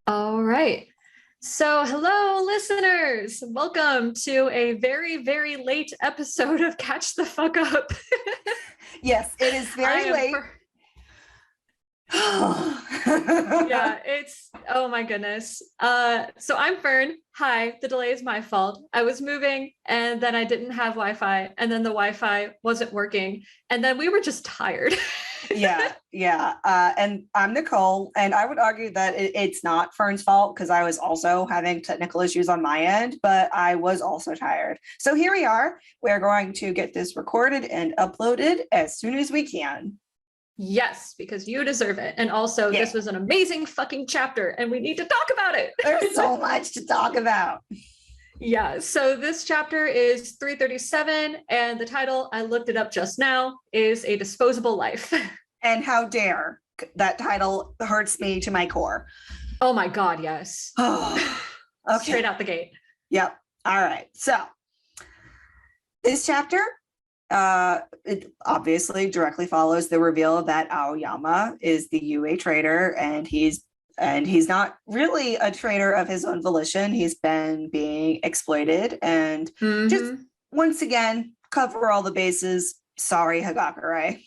All right. So, hello, listeners. Welcome to a very, very late episode of Catch the Fuck Up. Yes, it is I very am late. Yeah, oh my goodness. So I'm Fern. Hi, the delay is my fault. I was moving and then I didn't have Wi-Fi, and then the Wi-Fi wasn't working, and then we were just tired. Yeah. And I'm Nicole, and I would argue that it's not Fern's fault because I was also having technical issues on my end, but I was also tired. So here we are. We're going to get this recorded and uploaded as soon as we can. Yes, because you deserve it. And also, Yeah. This was an amazing fucking chapter, and we need to talk about it. There's so much to talk about. Yeah, so this chapter is 337, and the title, I looked it up just now, is A Disposable Life. And how dare that title hurts me to my core. Oh my God, yes. Okay. Straight out the gate. Yep. All right. So this chapter, it obviously directly follows the reveal that Aoyama is the UA trader, and he's not really a trader of his own volition. He's been being exploited, and just once again cover all the bases. Sorry, Hagakure.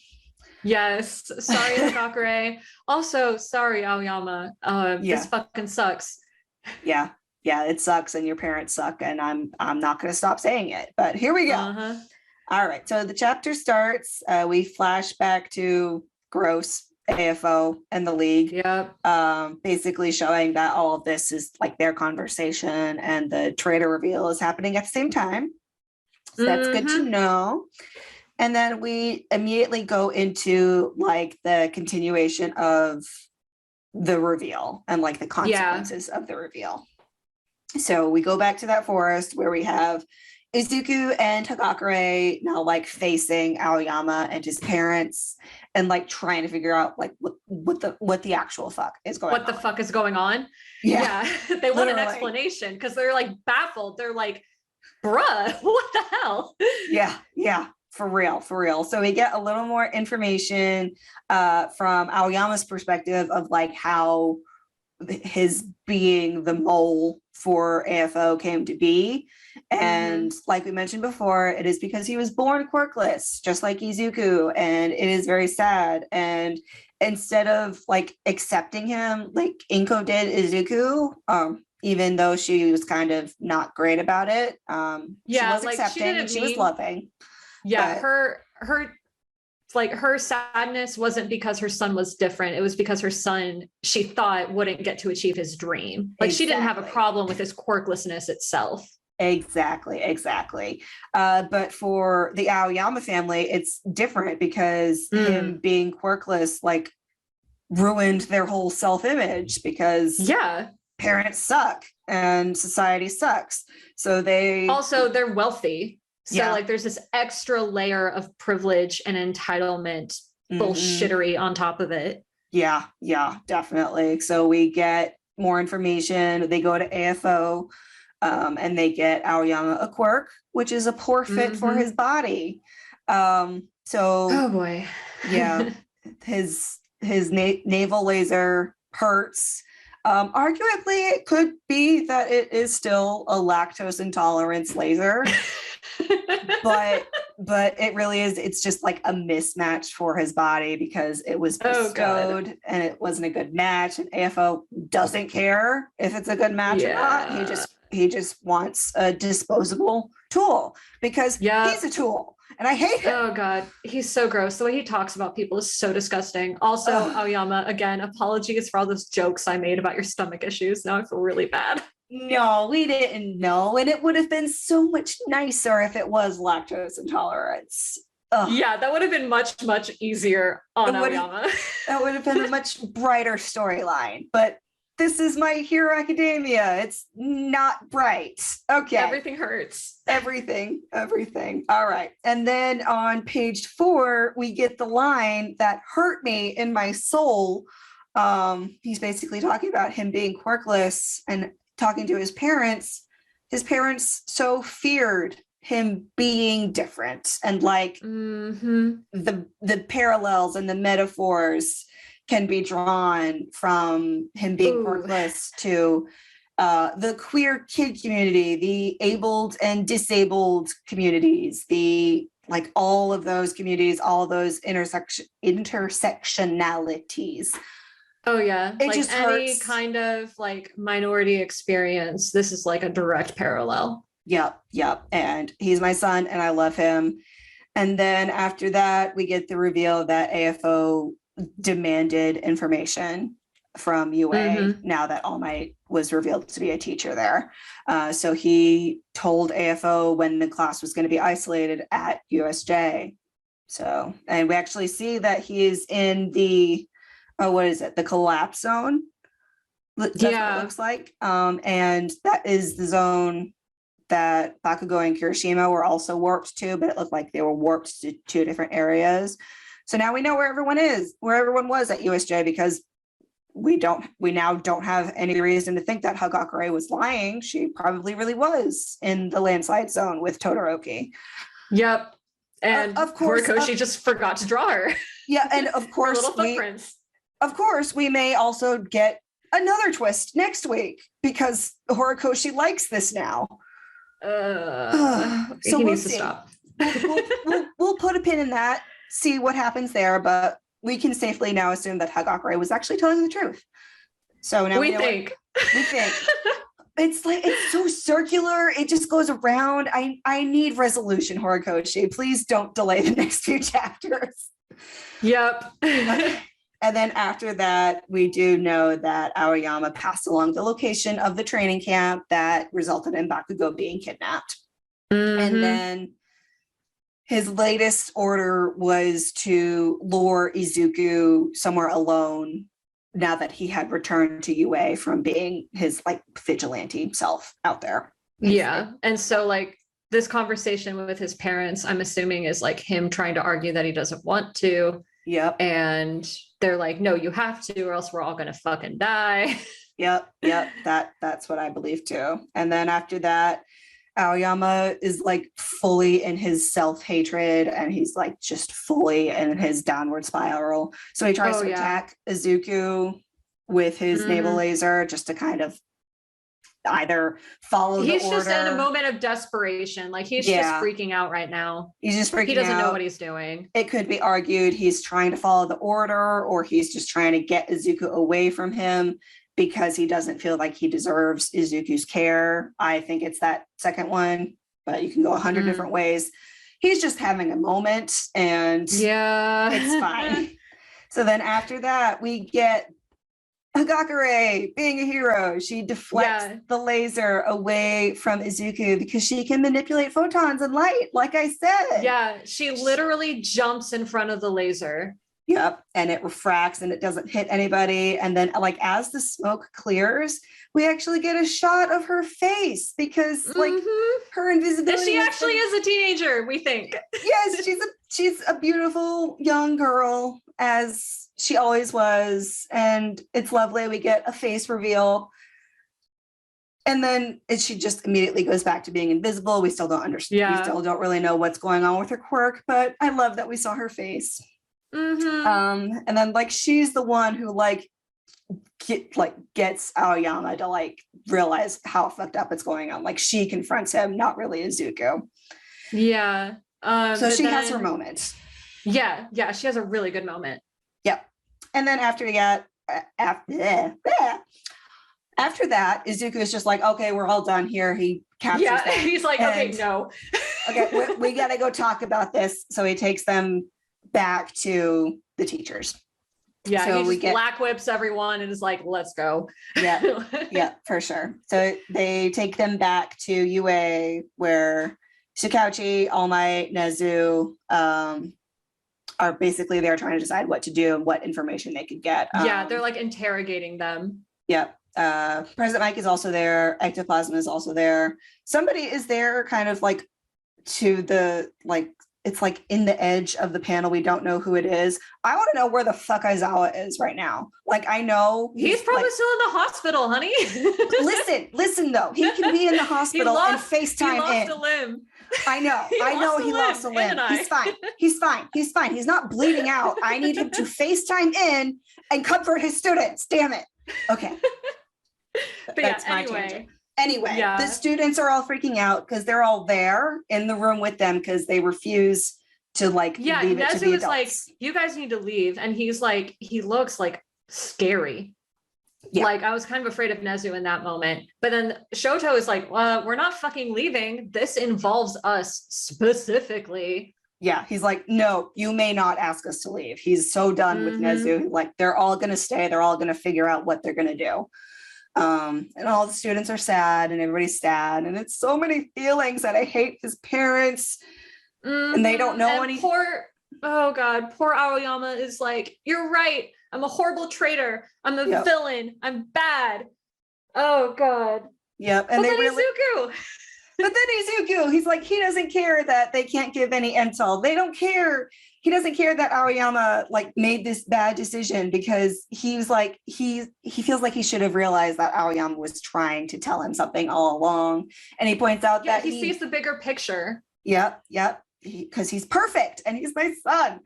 Yes, sorry, Hagakure. Also, sorry, Aoyama. This fucking sucks. Yeah, it sucks, and your parents suck, and I'm not going to stop saying it. But here we go. All right, so the chapter starts. We flash back to Gross, AFO, and the League. Yep. Basically showing that all of this is like their conversation, and the trader reveal is happening at the same time. So that's good to know. And then we immediately go into like the continuation of the reveal and like the consequences of the reveal. So we go back to that forest where we have Izuku and Hagakure now like facing Aoyama and his parents and like trying to figure out like what the actual fuck is going on. What the fuck is going on? Yeah. They want an explanation because they're like baffled. They're like, bruh, what the hell? Yeah. For real. So we get a little more information from Aoyama's perspective of like how his being the mole for AFO came to be. And like we mentioned before, it is because he was born quirkless, just like Izuku, and it is very sad. And instead of like accepting him like Inko did Izuku, even though she was kind of not great about it, she was accepting and she was loving. Yeah, her sadness wasn't because her son was different. It was because her son, she thought, wouldn't get to achieve his dream. Like she didn't have a problem with his quirklessness itself. Exactly. But for the Aoyama family, it's different because him being quirkless like ruined their whole self-image because parents suck and society sucks. So they're wealthy. So like there's this extra layer of privilege and entitlement bullshittery on top of it. Yeah, definitely. So we get more information. They go to AFO and they get Aoyama a quirk, which is a poor fit for his body. Oh boy. Yeah, his navel laser hurts. Arguably, it could be that it is still a lactose intolerance laser. but it really is, it's just like a mismatch for his body because it was bestowed and it wasn't a good match, and AFO doesn't care if it's a good match or not. He just wants a disposable tool because he's a tool, and I hate him. Oh God, he's so gross. The way he talks about people is so disgusting. Also, Aoyama, again, apologies for all those jokes I made about your stomach issues. Now I feel really bad. No, we didn't know. And it would have been so much nicer if it was lactose intolerance. Yeah, that would have been much, much easier on Aoyama. That would have been a much brighter storyline. But this is My Hero Academia. It's not bright. Okay. Everything hurts. Everything. All right. And then on page 4, we get the line that hurt me in my soul. He's basically talking about him being quirkless and talking to his parents so feared him being different, and like the parallels and the metaphors can be drawn from him being Ooh. quirkless to the queer kid community, the abled and disabled communities, the like all of those communities, all those intersectionalities. Oh yeah, It like just any hurts. kind of like minority experience, this is like a direct parallel. Yep. And he's my son and I love him. And then after that, we get the reveal that AFO demanded information from UA now that All Might was revealed to be a teacher there. So he told AFO when the class was going to be isolated at USJ. So, and we actually see that he is in the, what is it? The collapse zone. That's what it looks like. And that is the zone that Bakugo and Kirishima were also warped to, but it looked like they were warped to two different areas. So now we know where everyone was at USJ, because we now don't have any reason to think that Hagakure was lying. She probably really was in the landslide zone with Todoroki. Yep. And of course, Horikoshi just forgot to draw her. Yeah, and of course, little footprints. We may also get another twist next week because Horikoshi likes this now. So he needs to stop. We'll put a pin in that, see what happens there, but we can safely now assume that Hagakure was actually telling the truth. So now we think. It's like, it's so circular. It just goes around. I need resolution, Horikoshi. Please don't delay the next few chapters. Yep. And then after that, we do know that Aoyama passed along the location of the training camp that resulted in Bakugo being kidnapped. And then his latest order was to lure Izuku somewhere alone now that he had returned to UA from being his like vigilante self out there. Yeah. And so like this conversation with his parents, I'm assuming is like him trying to argue that he doesn't want to. Yep. And they're like, no, you have to, or else we're all gonna fucking die. Yep. That's what I believe too. And then after that, Aoyama is like fully in his self-hatred and he's like just fully in his downward spiral. So he tries to attack Izuku with his naval laser just to kind of either follow the order. He's just in a moment of desperation. Like he's just freaking out right now. He's just freaking out. He doesn't know what he's doing. It could be argued he's trying to follow the order, or he's just trying to get Izuku away from him because he doesn't feel like he deserves Izuku's care. I think it's that second one, but you can go 100 different ways. He's just having a moment and it's fine. So then after that, we get Hagakure being a hero. She deflects the laser away from Izuku because she can manipulate photons and light, like I said. Yeah, she literally jumps in front of the laser. Yep, and it refracts and it doesn't hit anybody. And then like as the smoke clears, we actually get a shot of her face because like her invisibility. And she actually is a teenager, we think. Yes, she's a beautiful young girl, as she always was, and it's lovely. We get a face reveal, and then she just immediately goes back to being invisible. We still don't understand. We still don't really know what's going on with her quirk, but I love that we saw her face. And then like she's the one who gets Aoyama to like realize how fucked up it's going on. Like she confronts him, not really Izuku. Yeah. So she has her moment. Yeah, she has a really good moment. Yep. And then after that, Izuku is just like, okay, we're all done here. He captures them. He's like, okay, no. Okay, we gotta go talk about this. So he takes them back to the teachers. Yeah, so he just black whips everyone and is like, let's go. Yeah, for sure. So they take them back to UA where Shikauchi, All Might, Nezu are basically there trying to decide what to do and what information they could get. They're like interrogating them. Yep. President Mike is also there. Ectoplasm is also there. Somebody is there kind of like to the like it's like in the edge of the panel. We don't know who it is. I want to know where the fuck Aizawa is right now. Like, I know He's probably like, still in the hospital, honey. listen though. He can be in the hospital and FaceTime he lost in. a limb. I know. He lost a limb. He's fine. He's fine. He's not bleeding out. I need him to FaceTime in and comfort his students. Damn it. Okay. But That's yeah, my anyway. tangent. Anyway, the students are all freaking out because they're all there in the room with them because they refuse to like leave it to the was adults. like, you guys need to leave. And he's like, he looks like scary. Yeah. Like, I was kind of afraid of Nezu in that moment. But then Shoto is like, we're not fucking leaving. This involves us specifically. Yeah, he's like, no, you may not ask us to leave. He's so done with Nezu. Like, they're all going to stay. They're all going to figure out what they're going to do. And all the students are sad and everybody's sad. And it's so many feelings that I hate his parents and they don't know any. Poor Aoyama is like, you're right. I'm a horrible traitor. I'm a villain. I'm bad. Oh God. Yep. And Izuku. But then Izuku, he's like, he doesn't care that they can't give any intel. They don't care. He doesn't care that Aoyama like made this bad decision because he's like, he feels like he should have realized that Aoyama was trying to tell him something all along. And he points out that he sees the bigger picture. Yep. Because he's perfect and he's my son.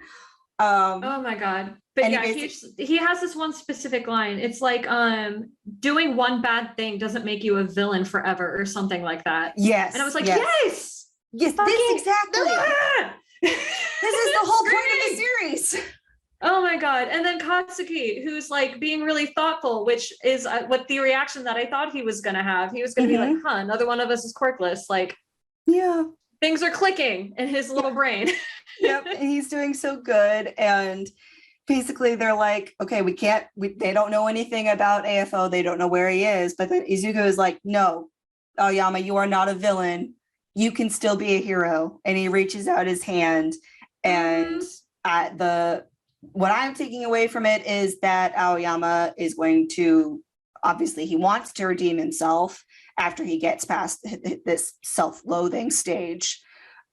Oh my God. But yeah, he has this one specific line. It's like, doing one bad thing doesn't make you a villain forever or something like that. Yes. And I was like, yes, this exactly. This is the whole point of the series. Oh my God. And then Katsuki, who's like being really thoughtful, which is what the reaction that I thought he was going to have. He was going to be like, another one of us is quirkless. Like, yeah, things are clicking in his little brain. Yep. And he's doing so good. And basically they're like, okay, they don't know anything about AFO. They don't know where he is. But then Izuku is like, no, Aoyama, you are not a villain. You can still be a hero. And he reaches out his hand. And what I'm taking away from it is that Aoyama is going to, obviously he wants to redeem himself after he gets past this self-loathing stage.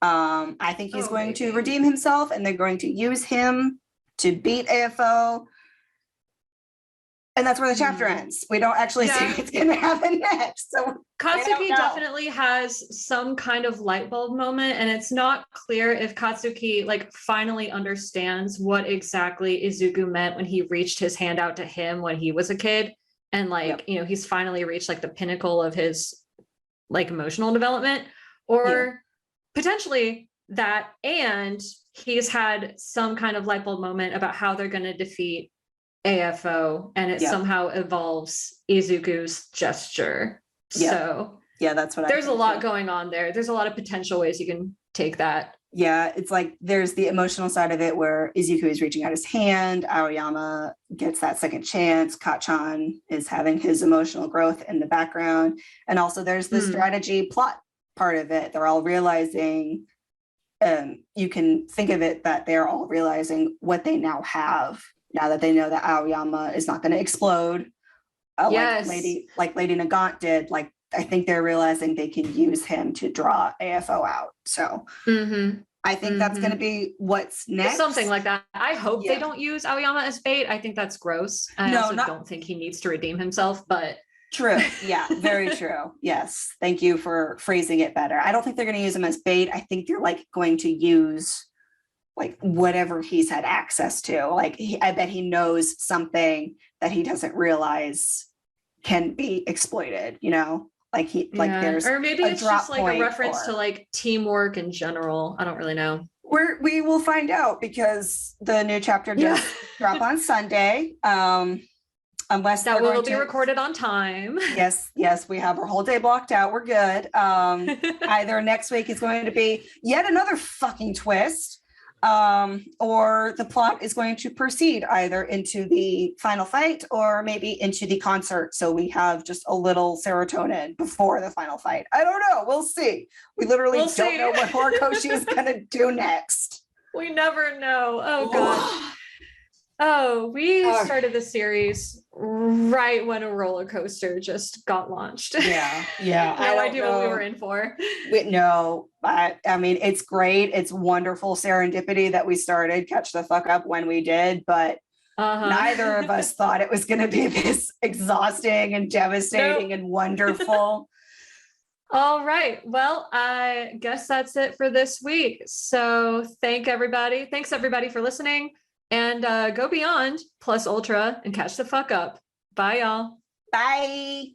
I think he's going to redeem himself and they're going to use him to beat AFO. And that's where the chapter ends. We don't actually see what's going to happen next. So Katsuki definitely has some kind of light bulb moment, and it's not clear if Katsuki like finally understands what exactly Izuku meant when he reached his hand out to him when he was a kid, and like he's finally reached like the pinnacle of his like emotional development, or potentially that, and he's had some kind of light bulb moment about how they're going to defeat AFO, and it somehow involves Izuku's gesture. So that's what there's a lot going on there. There's a lot of potential ways you can take that. Yeah, it's like there's the emotional side of it where Izuku is reaching out his hand, Aoyama gets that second chance, Kachan is having his emotional growth in the background, and also there's the strategy plot part of it. They're all realizing, you can think of it that they're all realizing what they now have now that they know that Aoyama is not going to explode, like Lady Nagant did. Like, I think they're realizing they can use him to draw AFO out. So I think that's going to be what's next. Something like that. I hope they don't use Aoyama as bait. I think that's gross. I don't think he needs to redeem himself, but true. Yeah, very true. Yes. Thank you for phrasing it better. I don't think they're going to use him as bait. I think they're like going to use like whatever he's had access to. Like I bet he knows something that he doesn't realize can be exploited, like there's, or maybe it's just like a reference to like teamwork in general. I don't really know. We will find out because the new chapter does drop on Sunday. Unless that will be recorded on time. Yes, we have our whole day blocked out. We're good. Either next week is going to be yet another fucking twist, or the plot is going to proceed either into the final fight or maybe into the concert. So we have just a little serotonin before the final fight. I don't know. We'll see. We literally don't know what Horikoshi is going to do next. We never know. Oh God. Oh, we Oh. started the series right when a roller coaster just got launched. Yeah, yeah. I No don't idea what we know. were in for. No, but I mean, it's great. It's wonderful serendipity that we started Catch the Fuck Up when we did, but neither of Uh-huh. us thought it was going to be this exhausting and devastating Nope. and wonderful. All right. Well, I guess that's it for this week. So thanks everybody for listening, and go beyond plus ultra and catch the fuck up. Bye y'all. Bye.